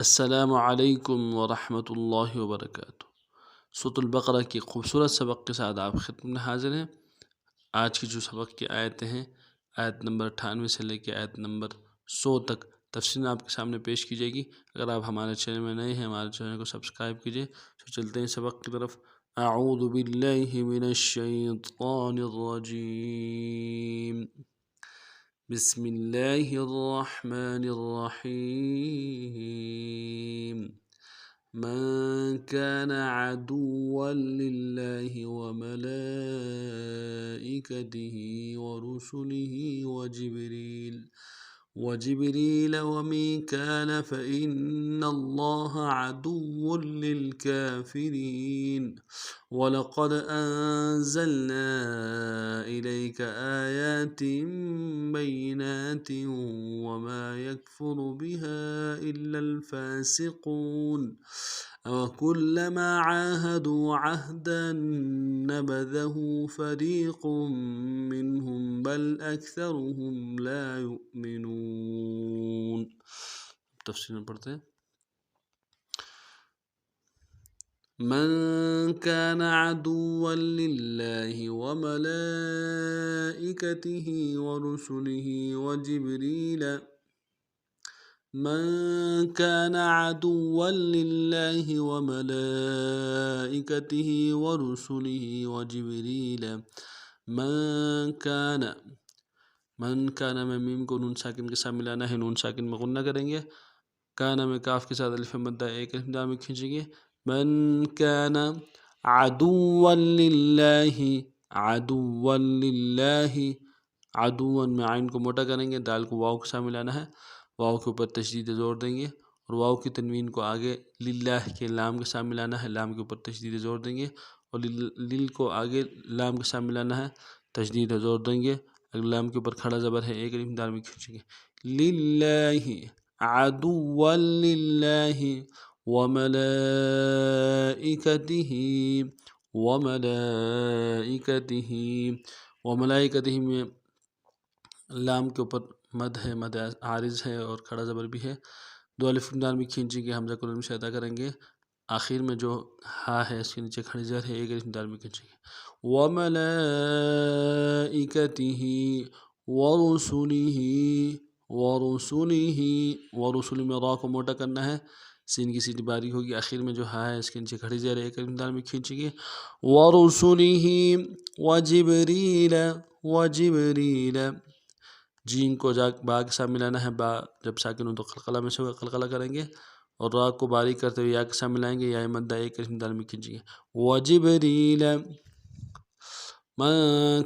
السلام علیکم ورحمۃ اللہ وبرکاتہ۔ سورۃ البقرہ کی خوبصورت سبق کے ساتھ آپ خدمت میں حاضر ہیں۔ آج کی جو سبق کی آیتیں ہیں، آیت نمبر 98 سے لے کے آیت نمبر 100 تک تفصیل آپ کے سامنے پیش کی جائے گی۔ اگر آپ ہمارے چینل میں نئے ہیں، ہمارے چینل کو سبسکرائب کیجیے۔ تو چلتے ہیں سبق کی طرف۔ اعوذ باللہ من الشیطان الرجیم، بسم اللہ الرحمن الرحیم۔ من كان عدوا لله وملائكته ورسله وجبريل وميكال فإن الله عدو للكافرين ولقد أنزلنا إليك آيات بينات وما يكفر بها إلا الفاسقون وكلما عاهدوا عهدا نبذه فريق منهم بل أكثرهم لا يؤمنون۔ تفسیر میں پڑھتے ہیں۔ من كان عدوا لله وملائكته ورسله وجبريل من كان عدوا لله وملائكته ورسله وجبريل من كان میں میم کو نون ساکن کے ساتھ ملانا ہے، نون ساکن میں غنہ کریں گے۔ کانا میں کاف کے ساتھ الف مدہ ایک الف دام میں کھینچیں گے۔ من كان عدوا لله عدوا میں عین کو موٹا کریں گے، دال کو واو کے ساتھ ملانا ہے، واو کے اوپر تشدید زور دیں گے، اور واو کی تنوین کو آگے للہ کے لام کے ساتھ ملانا ہے، لام کے اوپر تشدید زور دیں گے، اور لل کو آگے لام کے ساتھ ملانا ہے، تشدید زور دیں گے، لام کے اوپر کھڑا زبر ہے، ایک الف دال میں کھینچیں گے۔ للہ عدوا للہ وملائکتہ میں لام کے اوپر مد ہے، مد عارض ہے اور کھڑا زبر بھی ہے، دو الف دال بھی کھینچیں گے، حمزہ کو نون سے ادا کریں گے، آخر میں جو ہا ہے اس کے نیچے کھڑی زبر ہے، ایک الف دال بھی کھینچیں گے۔ وملائکتہ ورسلہ میں را کو موٹا کرنا ہے، سین کی سیٹی باریک ہوگی، آخر میں جو ہا ہے اس کے نیچے کھڑی زبر ہے، ایک الف دال میں کھینچیں گے۔ ورسلہ وجبریل جیم کو با کے ساتھ ملانا ہے، با جب ساکن ہو تو قلقلہ میں سے ہوگا، قلقلہ کریں گے، اور را کو باریک کرتے ہوئے یا کے ساتھ ملائیں گے، یا مدہ ایک الف دال میں کھینچیں گے۔ وجبریل من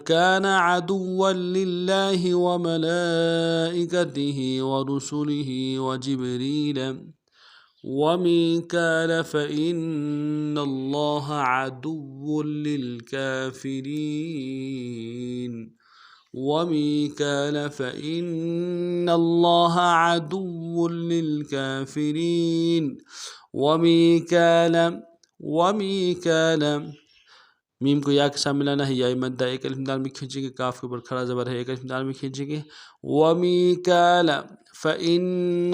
كان عدوا لله وملائكته ورسله وجبريل وميكال فإن الله عدو للكافرين وميكال فإن الله عدو للكافرين وميكال میم کو یا کے ساتھ ملانا ہے، یا مدہ ایک الف دال میں کھینچیں گے، کاف کے اوپر کھڑا زبر ہے، ایک الف دال میں کھینچیں گے۔ ومیکال فإن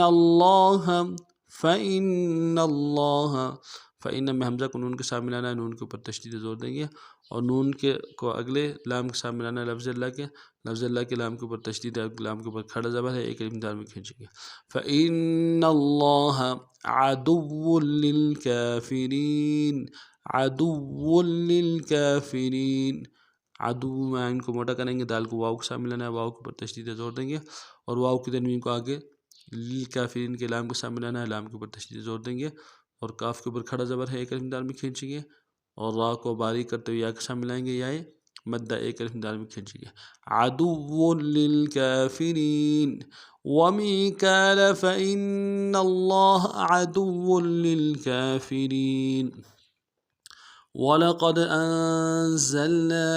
میں حمزہ کو نون کے ساتھ ملانا ہے، نون کے اوپر تشدید زور دیں گے، اور نون کو اگلے لام کے ساتھ ملانا ہے، لفظ اللہ کے لام کے اوپر تشدید ہے، لام کے اوپر کھڑا زبر ہے، ایک الف دال میں کھینچیں گے۔ فإن اللہ عدو للکافرین عدو میں عین کو موٹا کریں گے، دال کو واو کے ساتھ ملانا ہے، واو کے اوپر تشدید زور دیں گے، اور واو کی تنوین کو آگے للکافرین کے لام کے ساتھ ملانا ہے، لام کے اوپر تشدید زور دیں گے، اور کاف کے اوپر کھڑا زبر ہے، ایک الف دال میں کھینچیں گے، اور را کو باریک کرتے ہوئے یا کے ساتھ ملائیں گے، یا مدہ ایک الف دال میں کھینچیں گے۔ عدو للکافرین ومیکال فإن اللہ عدو للکافرین وَلَقَدْ أَنزَلْنَا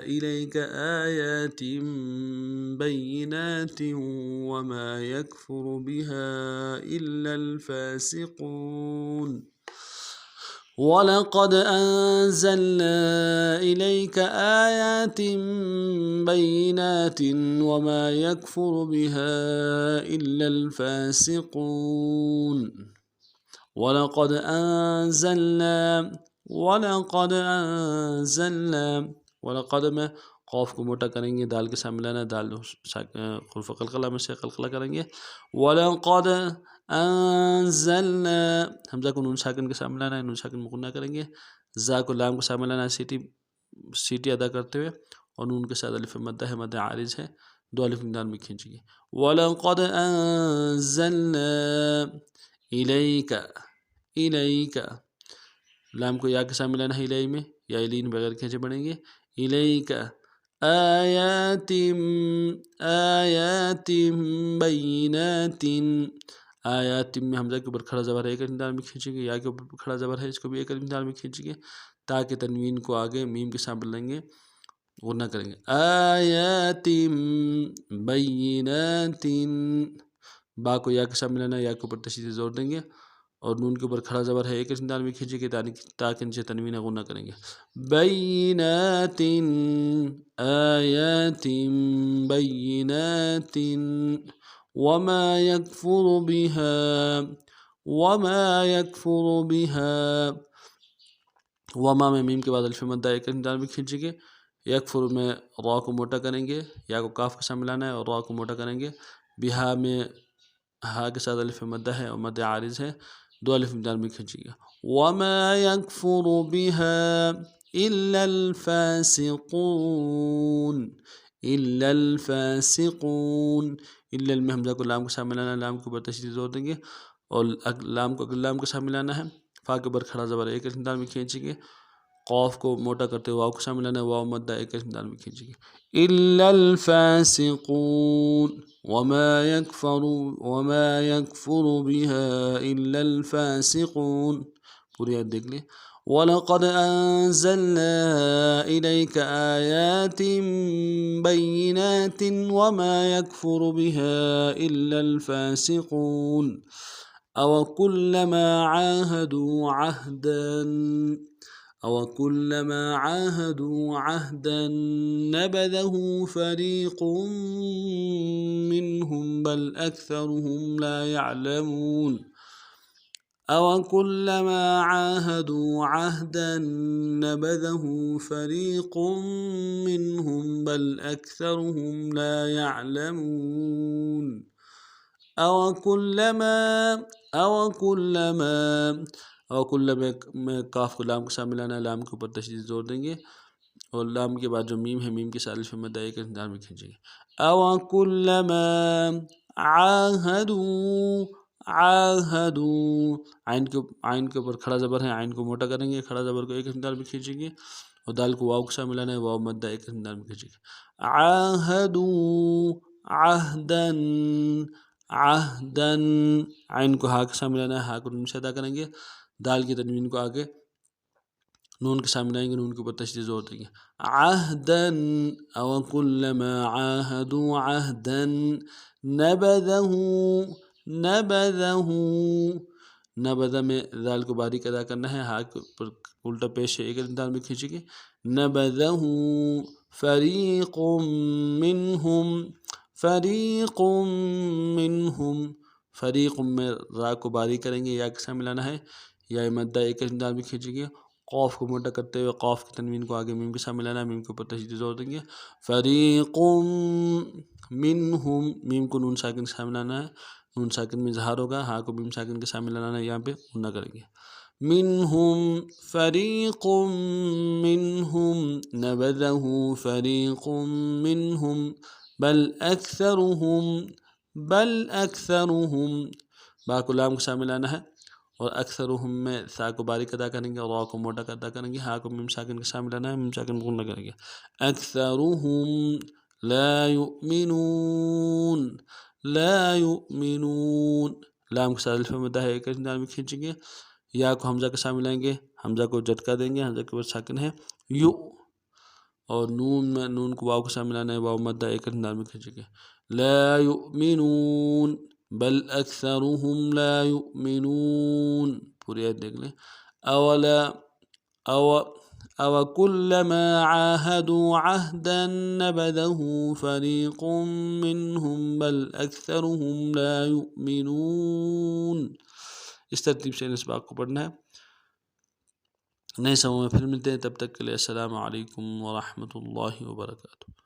إِلَيْكَ آيَاتٍ بَيِّنَاتٍ وَمَا يَكْفُرُ بِهَا إِلَّا الْفَاسِقُونَ وَلَقَدْ أَنزَلْنَا إِلَيْكَ آيَاتٍ بَيِّنَاتٍ وَمَا يَكْفُرُ بِهَا إِلَّا الْفَاسِقُونَ وَلَقَدْ أَنزَلْنَا وَلَقَدْ میں قوف کو موٹا کریں گے، دال کے ساتھ ملانا ہے، دال حرف قلقلہ میں سے قلقلہ کریں گے. وَلَقَدْ أَنزَلْنَا حمزہ کو نون ساکن کے ساتھ ملانا ہے، نون ساکن مقنع کریں گے. زا کو لام کے ساتھ ملانا ہے سیٹی ادا کرتے ہوئے، اور نون کے ساتھ الف مدہ ہے، مدہ عارض ہے، دو الف مدار میں کھینچیں گے. وَلَقَدْ أَنزَلْنَا إِلَيْكَ لام کو یا کے ساتھ ملانا ہے الی میں، یا الین بغیر کھینچے پڑیں گے. إِلَيْكَ آیات بینات آیات میں حمزہ کے اوپر کھڑا زبر ہے، ایک الف دال میں کھینچیں گے. یا کے اوپر کھڑا زبر ہے، اس کو بھی ایک الف دال میں کھینچیں گے، تاکہ تنوین کو آگے میم کے ساتھ بلیں گے، غنہ کریں گے. آیات بینات با کو یا کے ساتھ ملانا ہے، یا کے اوپر تشدید زور دیں گے، اور نون کے اوپر کھڑا زبر ہے، ایک الف دال میں کھینچیں گے تاکہ نیچے تنوین غنہ کریں گے. بینات آیات بینات وما يكفر بها وما میں میم کے بعد الف مدہ ایک الف دال میں کھینچیں گے. یکفر میں را کو موٹا کریں گے، یا کو کاف کے ساتھ ملانا ہے اور را کو موٹا کریں گے. بہا میں ہا کے ساتھ الف مدہ ہے اور مدہ عارض ہے، دو الف دال میں کھینچیں گے. وما يكفر بها إلا الفاسقون الا میں حمزہ کو لام کے ساتھ ملانا ہے، لام کے اوپر تشدید زور دیں گے، اور لام کو لام کے ساتھ ملانا ہے. فا کے اوپر کھڑا زبر ایک الف دال میں کھینچیں گے. قوف کو موٹا کرتے واو کے ساتھ ملانا ہے، واو مدہ ایک الف دال میں کھینچیں گے. الا الفاسقون وما يكفر بها الا الفاسقون. پوری آیت دیکھ لیں. وَلَقَدْ أَنزَلْنَا إِلَيْكَ آيَاتٍ بَيِّنَاتٍ وَمَا يَكْفُرُ بِهَا إِلَّا الْفَاسِقُونَ أَوَكُلَّمَا عَاهَدُوا عَهْدًا نَبَذَهُ فَرِيقٌ مِّنْهُمْ بَلْ أَكْثَرُهُمْ لَا يَعْلَمُونَ. أَوَكُلَّمَا عَاهَدُوا عَهْدًا نَبَذَهُ فَرِيقٌ مِّنْهُمْ بَلْ أَكْثَرُهُمْ لَا يَعْلَمُونَ. أَوَكُلَّمَا میں کاف کو لام کے ساتھ ملانا ہے، لام کے اوپر تشدید زور دیں گے، اور لام کے بعد جو میم ہے، میم کے ساتھ الف مدہ ایک الف دال میں کھینچیں گے. أَوَكُلَّمَا عَاهَدُوا عین کے اوپر کھڑا زبر ہے، عین کو موٹا کریں گے، کھڑا زبر کو ایک الف دال میں کھینچیں گے، اور دال کو واو کے ساتھ ملانا ہے، واو مدہ ایک الف دال میں کھینچیں گے. عَاهَدُوا عَهْدًا عین کو ہا کے ساتھ ملانا ہے، ہا کو نون سے ادا کریں گے، دال کی تنوین کو آگے نون کے ساتھ ملائیں گے، نون کے اوپر تشدید زور دیں گے. عَهْدًا أَوَكُلَّمَا عَاهَدُوا عَهْدًا نَبَذَهُ میں دال کو باریک ادا کرنا ہے، ہا کے اوپر الٹا پیش ہے، ایک الف دال میں کھینچیں گے. نَبَذَهُ فَرِيقٌ مِّنْهُمْ فریق میں را کو باریک کریں گے، یا کے ساتھ ملانا ہے، یا مدہ ایک الف دال میں کھینچیں گے. قوف کو موٹا کرتے ہوئے قوف کی تنوین کو آگے میم کے ساتھ ملانا ہے، میم کے اوپر تشدید زور دیں گے. فریق منہم میم کو نون ساکن کے ساتھ ملانا ہے، نون ساکن میں اظہار ہوگا، ہا کو میم ساکن کے ساتھ ملانا ہے، یہاں پہ غنہ کریں گے. منہم فریق منہم نبذہ فریق منہم بل اکثرہم با کو لام کے ساتھ ملانا ہے، اور اکثرہم میں سا کو باریک ادا کریں گے، اور را کو موٹا ادا کریں گے، ہا کو میم ساکن کے ساتھ ملانا ہے، میم ساکن غنہ کریں گے. اکثرہم لا یؤمنون لام کے ساتھ الف مدہ ہے، ایک الف دال میں کھینچیں گے، یا کو حمزہ کے ساتھ ملائیں گے، حمزہ کو جھٹکا دیں گے، حمزہ کے اوپر ساکن ہے یو، اور نون کو واو کے ساتھ ملانا ہے، واو مدہ ایک الف دال میں کھینچیں گے. لا یؤمنون بل اکثرہم لا یؤمنون. پوری آیت دیکھ لیں. اولا او او كلما عاهدوا عهدا نبذه فريق منهم بل اکثرهم لا يؤمنون۔ اس ترتیب سے ان اسباق کو پڑھنا ہے۔ نئے سبق میں پھر ملتے ہیں، تب تک کے لیے السلام علیکم ورحمۃ اللہ وبرکاتہ۔